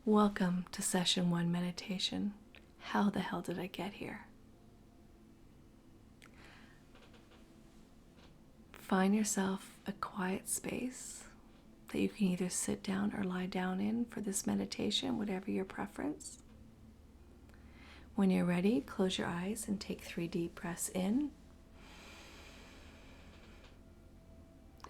Welcome to Session 1 Meditation. How the hell did I get here? Find yourself a quiet space that you can either sit down or lie down in for this meditation, whatever your preference. When you're ready, close your eyes and take 3 deep breaths in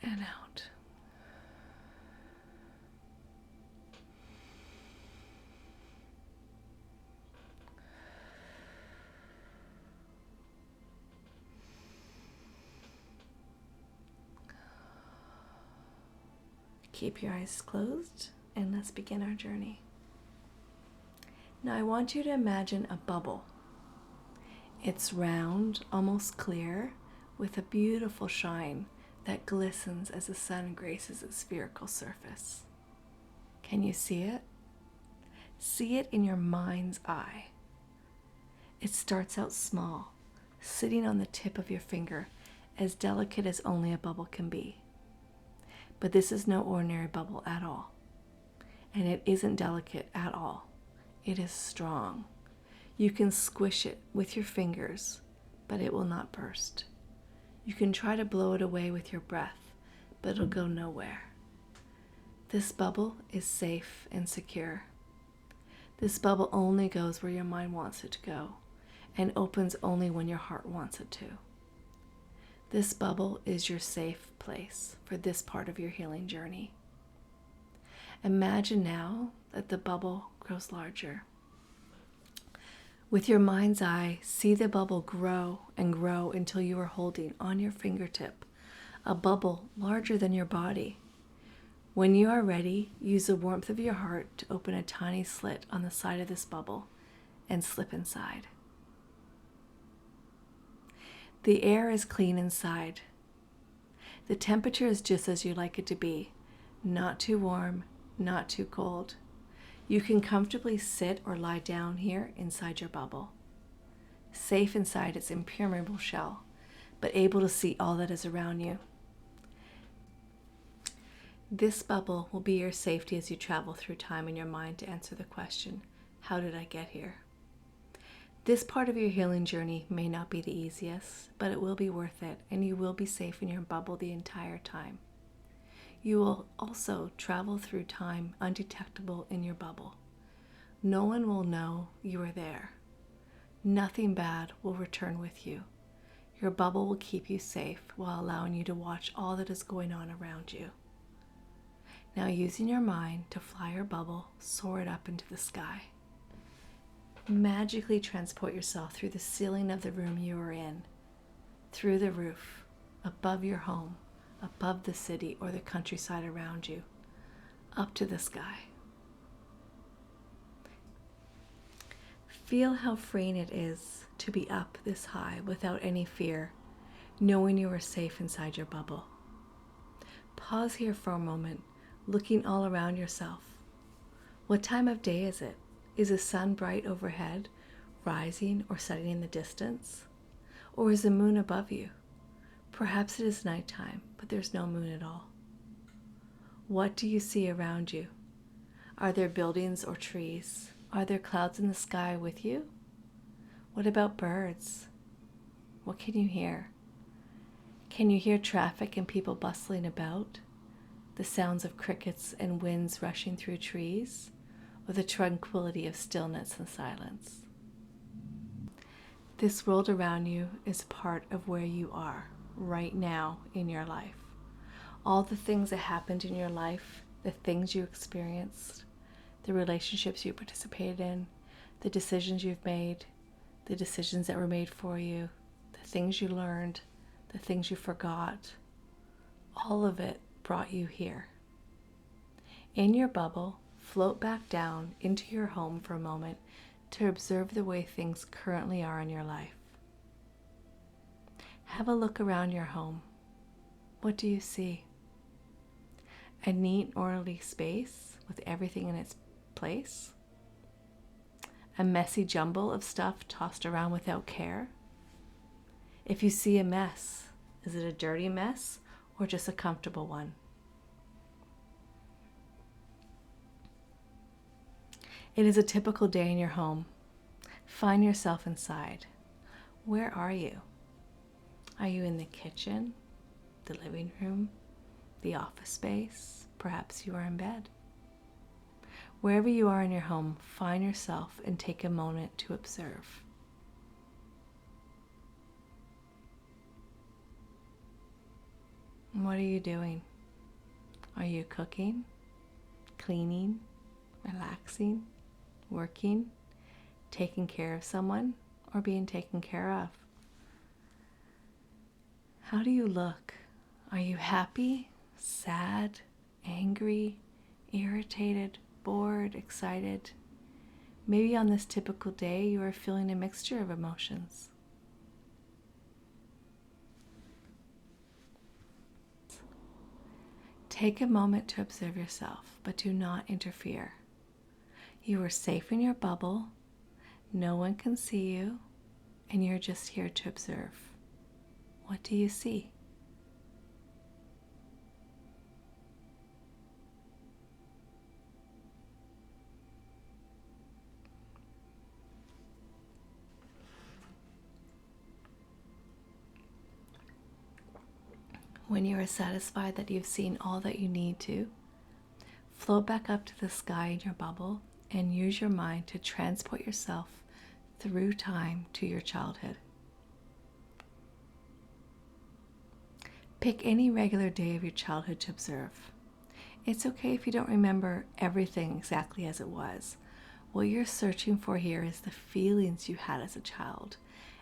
and out. Keep your eyes closed and let's begin our journey. Now I want you to imagine a bubble. It's round, almost clear, with a beautiful shine that glistens as the sun graces its spherical surface. Can you see it? See it in your mind's eye. It starts out small, sitting on the tip of your finger, as delicate as only a bubble can be. But this is no ordinary bubble at all. And it isn't delicate at all. It is strong. You can squish it with your fingers, but it will not burst. You can try to blow it away with your breath, but it'll go nowhere. This bubble is safe and secure. This bubble only goes where your mind wants it to go, and opens only when your heart wants it to. This bubble is your safe place for this part of your healing journey. Imagine now that the bubble grows larger. With your mind's eye, see the bubble grow and grow until you are holding on your fingertip a bubble larger than your body. When you are ready, use the warmth of your heart to open a tiny slit on the side of this bubble and slip inside. The air is clean inside. The temperature is just as you like it to be, not too warm, not too cold. You can comfortably sit or lie down here inside your bubble, safe inside its impermeable shell, but able to see all that is around you. This bubble will be your safety as you travel through time in your mind to answer the question, how did I get here? This part of your healing journey may not be the easiest, but it will be worth it, and you will be safe in your bubble the entire time. You will also travel through time undetectable in your bubble. No one will know you are there. Nothing bad will return with you. Your bubble will keep you safe while allowing you to watch all that is going on around you. Now, using your mind to fly your bubble, soar it up into the sky. Magically transport yourself through the ceiling of the room you are in, through the roof, above your home, above the city or the countryside around you, up to the sky. Feel how freeing it is to be up this high without any fear, knowing you are safe inside your bubble. Pause here for a moment, looking all around yourself. What time of day is it? Is the sun bright overhead, rising or setting in the distance? Or is the moon above you? Perhaps it is nighttime, but there's no moon at all. What do you see around you? Are there buildings or trees? Are there clouds in the sky with you? What about birds? What can you hear? Can you hear traffic and people bustling about? The sounds of crickets and winds rushing through trees? Or the tranquility of stillness and silence? This world around you is part of where you are right now in your life. All the things that happened in your life, the things you experienced, the relationships you participated in, the decisions you've made, the decisions that were made for you, the things you learned, the things you forgot, all of it brought you here. In your bubble, float back down into your home for a moment to observe the way things currently are in your life. Have a look around your home. What do you see? A neat, orderly space with everything in its place? A messy jumble of stuff tossed around without care? If you see a mess, is it a dirty mess or just a comfortable one? It is a typical day in your home. Find yourself inside. Where are you? Are you in the kitchen, the living room, the office space? Perhaps you are in bed. Wherever you are in your home, find yourself and take a moment to observe. What are you doing? Are you cooking, cleaning, relaxing, working, taking care of someone, or being taken care of? How do you look? Are you happy, sad, angry, irritated, bored, excited? Maybe on this typical day you are feeling a mixture of emotions. Take a moment to observe yourself, but do not interfere. You are safe in your bubble, no one can see you, and you're just here to observe. What do you see? When you are satisfied that you've seen all that you need to, float back up to the sky in your bubble and use your mind to transport yourself through time to your childhood. Pick any regular day of your childhood to observe. It's okay if you don't remember everything exactly as it was. What you're searching for here is the feelings you had as a child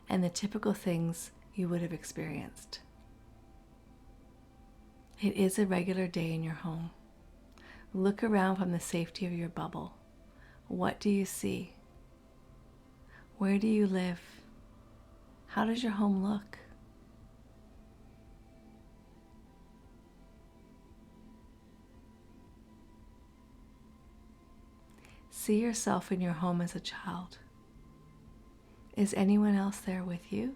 and the typical things you would have experienced. It is a regular day in your home. Look around from the safety of your bubble. What do you see? Where do you live? How does your home look? See yourself in your home as a child. Is anyone else there with you?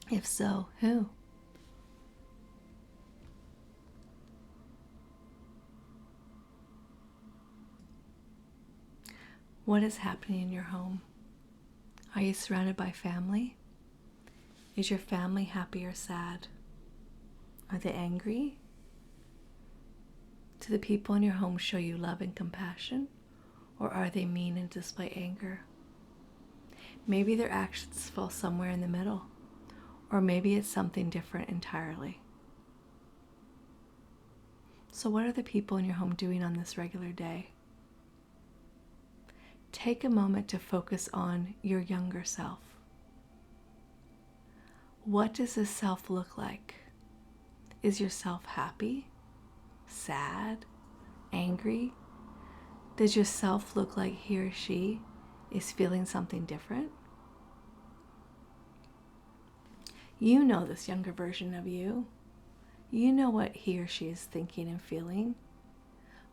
If so, who? What is happening in your home? Are you surrounded by family? Is your family happy or sad? Are they angry? Do the people in your home show you love and compassion? Or are they mean and display anger? Maybe their actions fall somewhere in the middle. Or maybe it's something different entirely. So what are the people in your home doing on this regular day? Take a moment to focus on your younger self. What does this self look like? Is your self happy, sad, angry? Does your self look like he or she is feeling something different? You know this younger version of you. You know what he or she is thinking and feeling.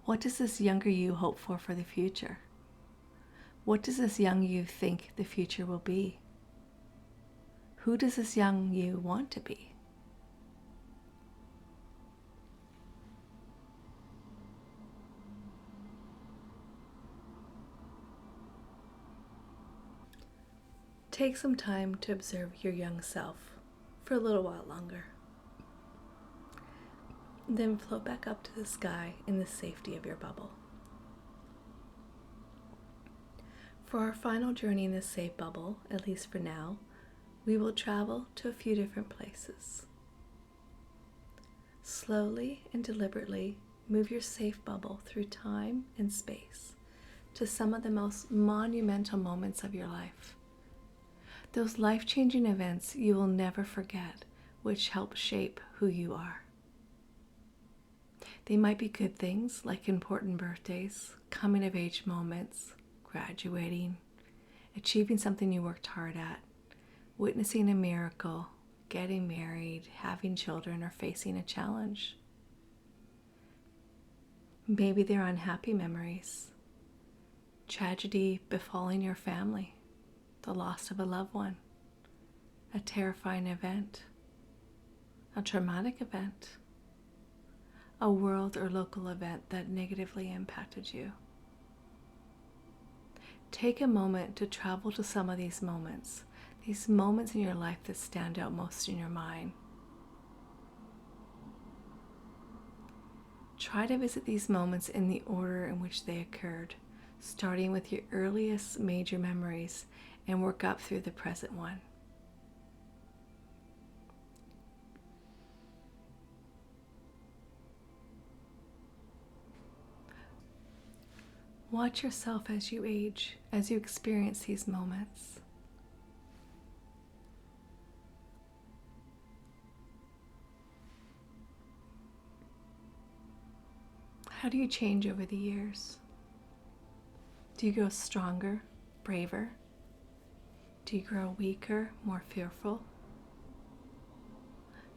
What does this younger you hope for the future? What does this young you think the future will be? Who does this young you want to be? Take some time to observe your young self for a little while longer. Then float back up to the sky in the safety of your bubble. For our final journey in this safe bubble, at least for now, we will travel to a few different places. Slowly and deliberately move your safe bubble through time and space to some of the most monumental moments of your life. Those life-changing events you will never forget, which help shape who you are. They might be good things like important birthdays, coming-of-age moments, graduating, achieving something you worked hard at, witnessing a miracle, getting married, having children, or facing a challenge. Maybe they're unhappy memories, tragedy befalling your family, the loss of a loved one, a terrifying event, a traumatic event, a world or local event that negatively impacted you. Take a moment to travel to some of these moments in your life that stand out most in your mind. Try to visit these moments in the order in which they occurred, starting with your earliest major memories and work up through the present one. Watch yourself as you age, as you experience these moments. How do you change over the years? Do you grow stronger, braver? Do you grow weaker, more fearful?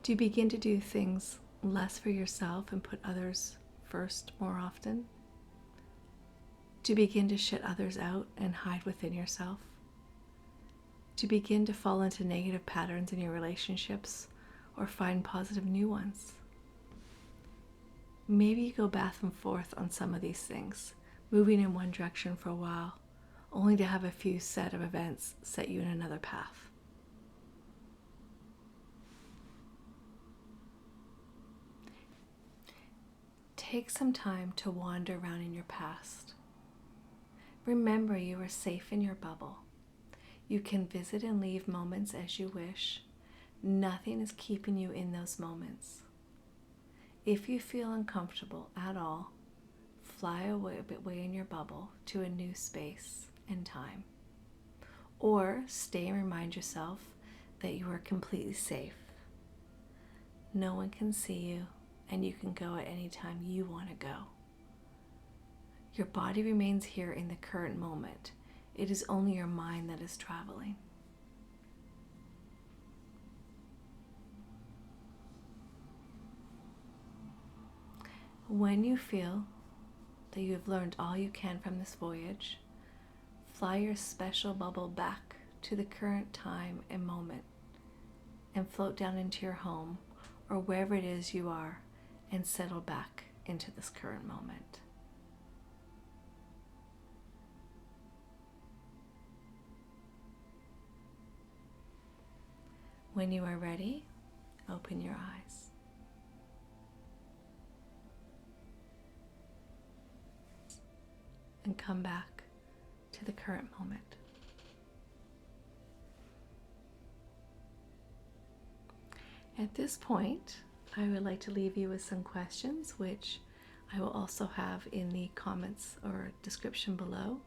Do you begin to do things less for yourself and put others first more often? Do you begin to shut others out and hide within yourself? Do you begin to fall into negative patterns in your relationships or find positive new ones? Maybe you go back and forth on some of these things, moving in one direction for a while, only to have a few set of events set you in another path. Take some time to wander around in your past. Remember, you are safe in your bubble. You can visit and leave moments as you wish. Nothing is keeping you in those moments. If you feel uncomfortable at all, fly away a bit in your bubble to a new space and time. Or stay and remind yourself that you are completely safe. No one can see you, and you can go at any time you want to go. Your body remains here in the current moment. It is only your mind that is traveling. When you feel that you have learned all you can from this voyage, fly your special bubble back to the current time and moment and float down into your home or wherever it is you are and settle back into this current moment. When you are ready, open your eyes. And come back to the current moment. At this point, I would like to leave you with some questions, which I will also have in the comments or description below.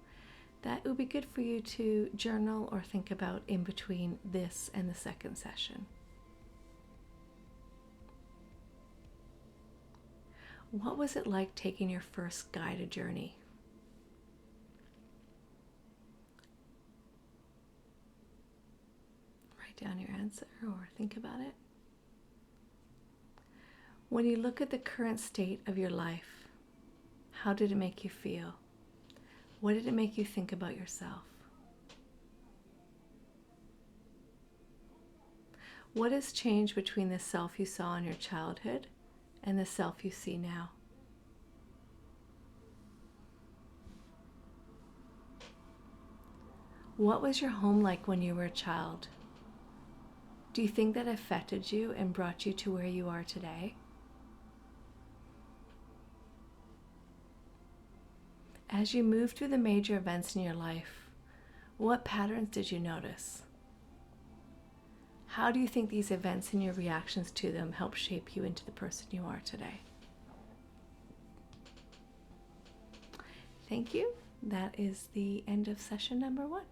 That would be good for you to journal or think about in between this and the second session. What was it like taking your first guided journey? Write down your answer or think about it. When you look at the current state of your life, how did it make you feel? What did it make you think about yourself? What has changed between the self you saw in your childhood and the self you see now? What was your home like when you were a child? Do you think that affected you and brought you to where you are today? As you move through the major events in your life, what patterns did you notice? How do you think these events and your reactions to them help shape you into the person you are today? Thank you. That is the end of session number 1.